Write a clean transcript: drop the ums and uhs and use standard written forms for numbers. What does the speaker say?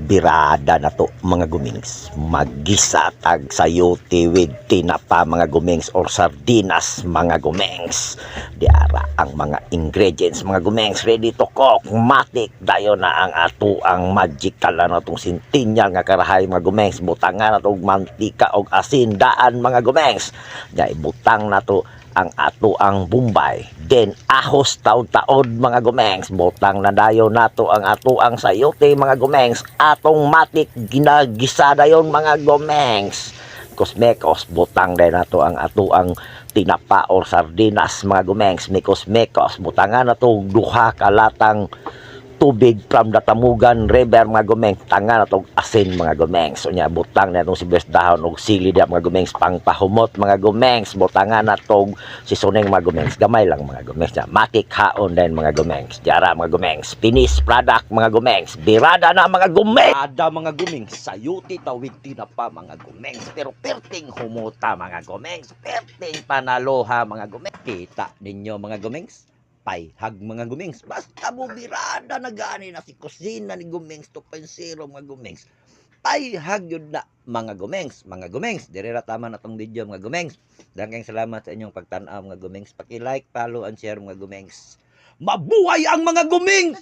birada na to mga gumings. Magisa tag sayote with tinapa mga gumings or sardinas mga gumings. Diara ang mga ingredients mga gumings ready to cook. Matik dayon na ang ato ang magical na itong sintinyal nga karahay mga gumings. Butangan na itong mantika o asin daan mga gumings. Dahil butang na to ang ato ang Bombay, then ahos taon-taon mga gumengs, botang na dayon nato ang ato ang sayote mga gumengs, atong matik ginagisa dayon mga gumengs, kosmekos botang din nato ang ato ang tinapa or sardinas mga gumengs, mikos-mekos butangan nato duha kalatang tubig from the Tamugan River mga gumengs, tanga na itong asin mga gumengs. So niya, butang na itong sibuyas dahon o sili na mga gumengs, pang pahumot mga gumengs, butanga na itong sisuning mga gumengs, gamay lang mga gumengs. Matik haon din mga gumengs, jara mga gumengs, finished product mga gumengs, birada na mga gumengs. Birada mga gumengs, sayuti tawid tinapa mga gumengs, pero perting humuta mga gumengs, perting panaloha mga gumengs. Kita ninyo mga gumengs? Hag mga gumings, basta mo birada na gani na si kusina ni gumings 2.0 mga gumings, hag yun na mga gumings, dirira tama na tong video mga gumings. Daghang salamat sa inyong pagtanaw mga gumings, paki-like, follow and share mga gumings. Mabuhay ang mga gumings.